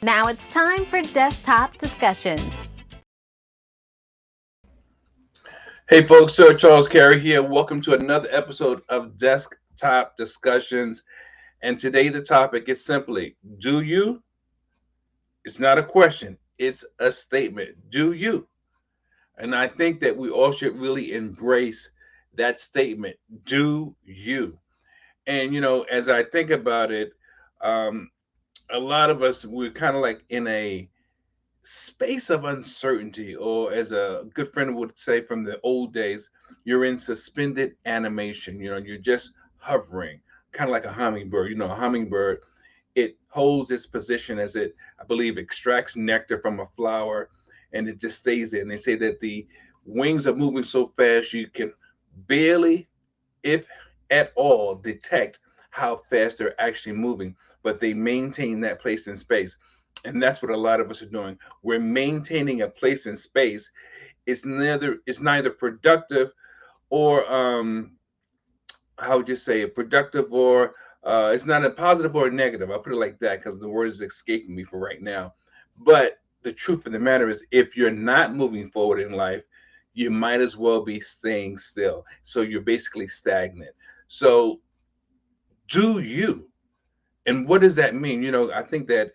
Now it's time for Desktop Discussions. Hey folks, Sir Charles Carey here. Welcome to another episode of Desktop Discussions. And today the topic is simply, do you? It's not a question, it's a statement. Do you? And I think that we all should really embrace that statement. Do you? And as I think about it, um, a lot of us, we're kind of like in a space of uncertainty, or as a good friend would say from the old days, you're in suspended animation. You're just hovering, kind of like a hummingbird. A hummingbird, it holds its position as it, I believe, extracts nectar from a flower, and it just stays there. And they say that the wings are moving so fast you can barely, if at all, detect how fast they're actually moving, but they maintain that place in space. And that's what a lot of us are doing. We're maintaining a place in space. It's neither productive or how would you say it? Productive, or it's not a positive or a negative. I'll put it like that because the word is escaping me for right now. But the truth of the matter is, if you're not moving forward in life, you might as well be staying still. So you're basically stagnant. So do you? And what does that mean? I think that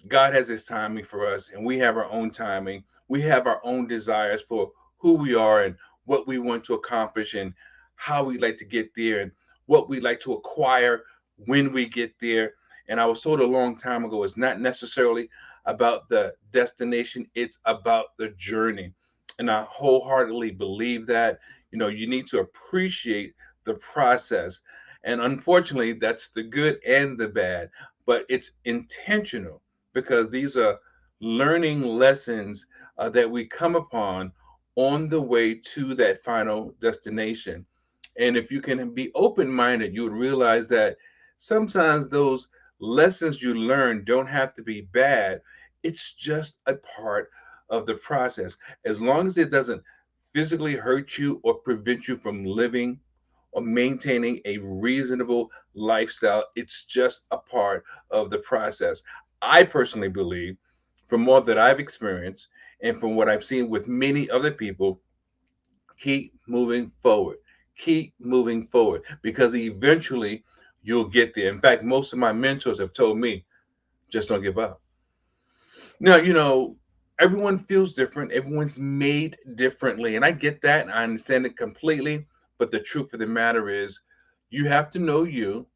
God has his timing for us, and we have our own timing. We have our own desires for who we are and what we want to accomplish and how we like to get there and what we like to acquire when we get there. And I was told a long time ago, it's not necessarily about the destination, it's about the journey. And I wholeheartedly believe that. You need to appreciate the process. And unfortunately, that's the good and the bad, but it's intentional because these are learning lessons that we come upon on the way to that final destination. And if you can be open minded, you would realize that sometimes those lessons you learn don't have to be bad. It's just a part of the process. As long as it doesn't physically hurt you or prevent you from living or maintaining a reasonable lifestyle, it's just a part of the process. I personally believe, from all that I've experienced and from what I've seen with many other people, keep moving forward. Keep moving forward because eventually you'll get there. In fact, most of my mentors have told me, just don't give up. Now, everyone feels different. Everyone's made differently. And I get that and I understand it completely. But the truth of the matter is, you have to know you.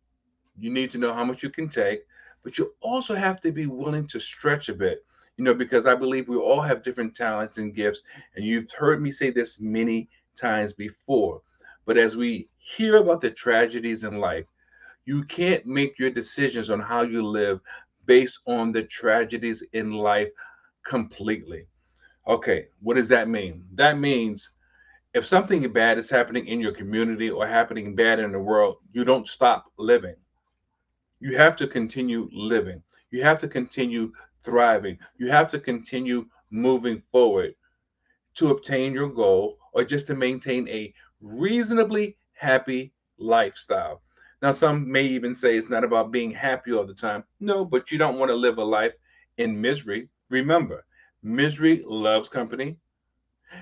You need to know how much you can take. But you also have to be willing to stretch a bit, because I believe we all have different talents and gifts. And you've heard me say this many times before. But as we hear about the tragedies in life, you can't make your decisions on how you live based on the tragedies in life completely. Okay, what does that mean? That means if something bad is happening in your community or happening bad in the world, you don't stop living. You have to continue living. You have to continue thriving. You have to continue moving forward to obtain your goal or just to maintain a reasonably happy lifestyle. Now, some may even say it's not about being happy all the time. No, but you don't want to live a life in misery. Remember, misery loves company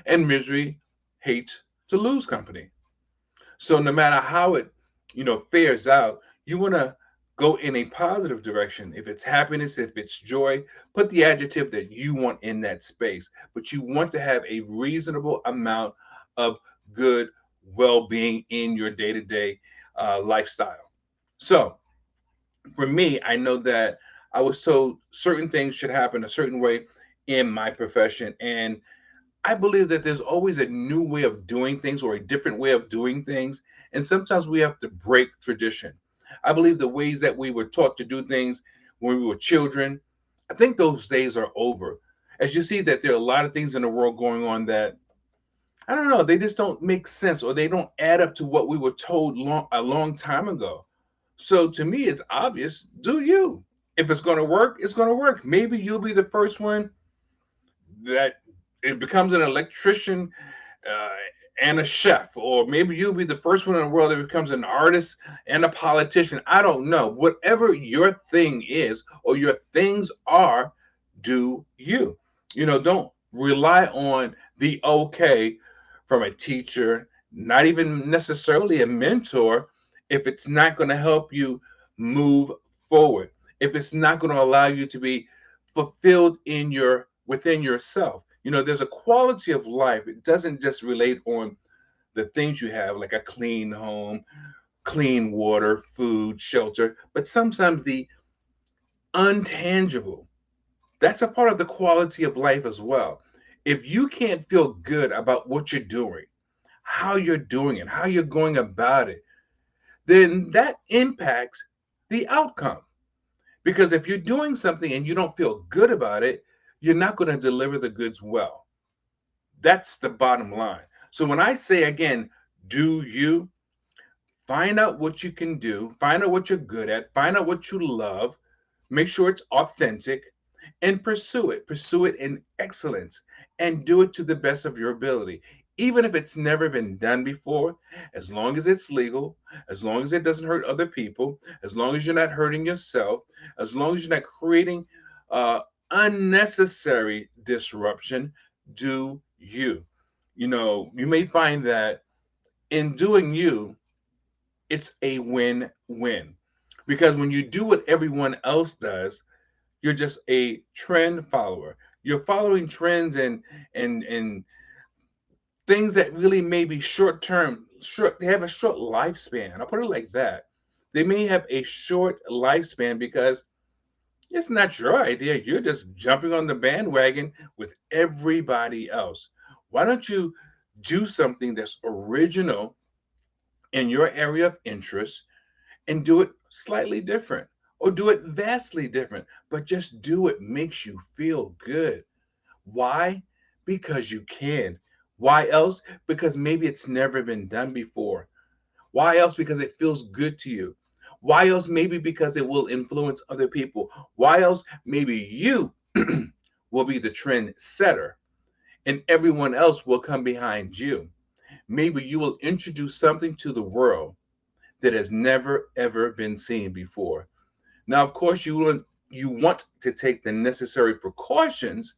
and misery hates to lose company. So no matter how it, fares out, you want to go in a positive direction. If it's happiness, if it's joy, put the adjective that you want in that space. But you want to have a reasonable amount of good well-being in your day-to-day lifestyle. So for me, I know that I was told certain things should happen a certain way in my profession, and I believe that there's always a new way of doing things or a different way of doing things. And sometimes we have to break tradition. I believe the ways that we were taught to do things when we were children, I think those days are over. As you see that there are a lot of things in the world going on that I don't know, they just don't make sense or they don't add up to what we were told a long time ago. So to me, it's obvious. Do you? If it's going to work, it's going to work. Maybe you'll be the first one that it becomes an electrician uh, and a chef, or maybe you'll be the first one in the world that becomes an artist and a politician. I don't know. Whatever your thing is or your things are, do you. Don't rely on the okay from a teacher, not even necessarily a mentor, if it's not going to help you move forward, if it's not going to allow you to be fulfilled within yourself. There's a quality of life. It doesn't just relate on the things you have, like a clean home, clean water, food, shelter, but sometimes the untangible. That's a part of the quality of life as well. If you can't feel good about what you're doing, how you're doing it, how you're going about it, then that impacts the outcome. Because if you're doing something and you don't feel good about it, you're not going to deliver the goods well. That's the bottom line. So when I say again, do you find out what you can do, find out what you're good at, find out what you love, make sure it's authentic, and pursue it. Pursue it in excellence and do it to the best of your ability. Even if it's never been done before, as long as it's legal, as long as it doesn't hurt other people, as long as you're not hurting yourself, as long as you're not creating unnecessary disruption, do you. You may find that in doing you, it's a win-win. Because when you do what everyone else does, you're just a trend follower. You're following trends and things that really may be short term, short, they have a short lifespan. I'll put it like that. They may have a short lifespan because it's not your idea. You're just jumping on the bandwagon with everybody else. Why don't you do something that's original in your area of interest and do it slightly different or do it vastly different, but just do it makes you feel good. Why? Because you can. Why else? Because maybe it's never been done before. Why else? Because it feels good to you. Why else? Maybe because it will influence other people. Why else? Maybe you will be the trend setter and everyone else will come behind you. Maybe you will introduce something to the world that has never ever been seen before. Now, of course, you want to take the necessary precautions,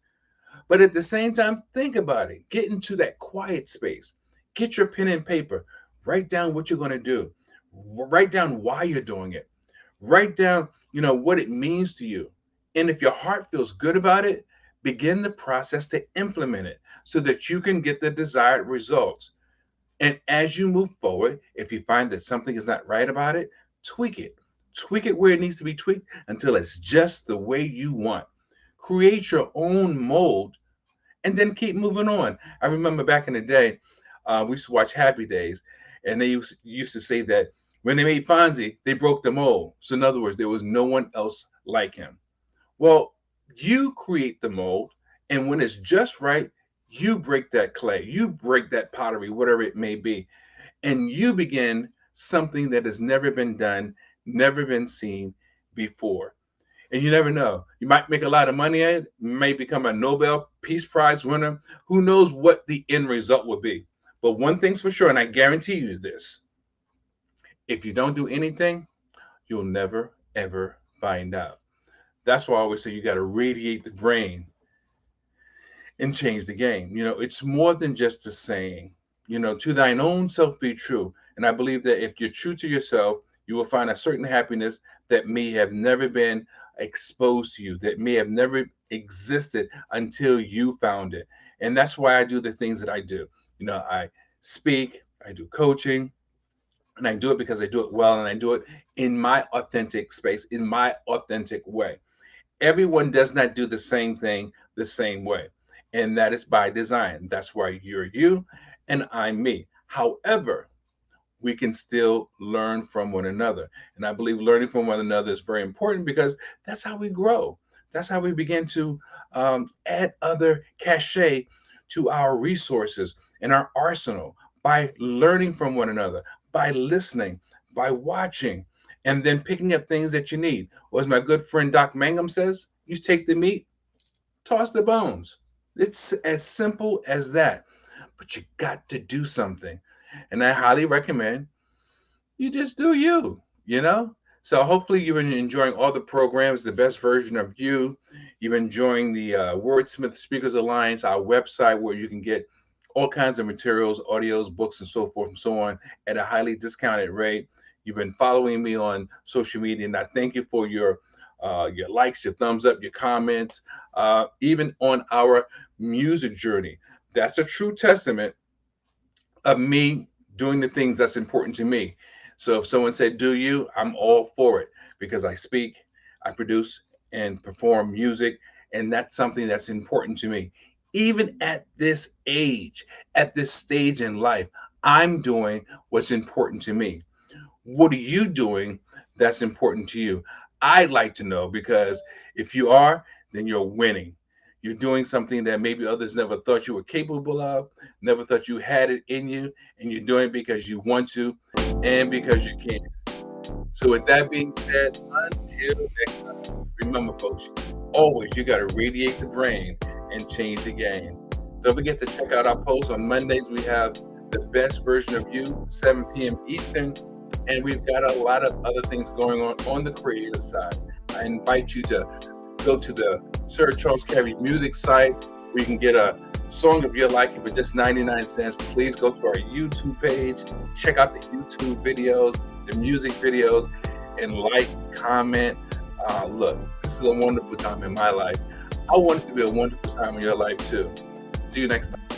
but at the same time, think about it. Get into that quiet space. Get your pen and paper. Write down what you're going to do. Write down why you're doing it. Write down, what it means to you. And if your heart feels good about it, begin the process to implement it so that you can get the desired results. And as you move forward, if you find that something is not right about it, tweak it. Tweak it where it needs to be tweaked until it's just the way you want. Create your own mold and then keep moving on. I remember back in the day, we used to watch Happy Days, and they used to say that when they made Fonzie, they broke the mold. So, in other words, there was no one else like him. Well, you create the mold, and when it's just right, you break that clay, you break that pottery, whatever it may be, and you begin something that has never been done, never been seen before. And you never know. You might make a lot of money at it, you may become a Nobel Peace Prize winner. Who knows what the end result will be? But one thing's for sure, and I guarantee you this, if you don't do anything, you'll never, ever find out. That's why I always say you got to radiate the brain and change the game. It's more than just a saying. To thine own self be true. And I believe that if you're true to yourself, you will find a certain happiness that may have never been exposed to you, that may have never existed until you found it. And that's why I do the things that I do. I speak, I do coaching, and I do it because I do it well and I do it in my authentic space, in my authentic way. Everyone does not do the same thing the same way. And that is by design. That's why you're you and I'm me. However, we can still learn from one another. And I believe learning from one another is very important because that's how we grow. That's how we begin to add other cachet to our resources and our arsenal by learning from one another, by listening, by watching, and then picking up things that you need. Or as my good friend Doc Mangum says, you take the meat, toss the bones. It's as simple as that. but you got to do something. And I highly recommend you just do you, you know? So hopefully you've been enjoying all the programs, the best version of you. You've been enjoying the Wordsmith Speakers Alliance, our website where you can get all kinds of materials, audios, books, and so forth and so on at a highly discounted rate. You've been following me on social media, and I thank you for your likes, your thumbs up, your comments, even on our music journey. That's a true testament of me doing the things that's important to me. So if someone said, "Do you?" I'm all for it because I speak, I produce, and perform music, and that's something that's important to me. Even at this age, at this stage in life, I'm doing what's important to me. What are you doing that's important to you? I'd like to know because if you are, then you're winning. You're doing something that maybe others never thought you were capable of, never thought you had it in you, and you're doing it because you want to and because you can. So, with that being said, until next time, remember, folks, always you got to radiate the brain and change the game. Don't forget to check out our posts on Mondays. We have the best version of you, 7 p.m. Eastern, and we've got a lot of other things going on the creative side. I invite you to go to the Sir Charles Carey music site where you can get a song of your liking for just 99 cents. Please go to our YouTube page, check out the YouTube videos, the music videos, and like, comment. Look, this is a wonderful time in my life. I want it to be a wonderful time in your life too. See you next time.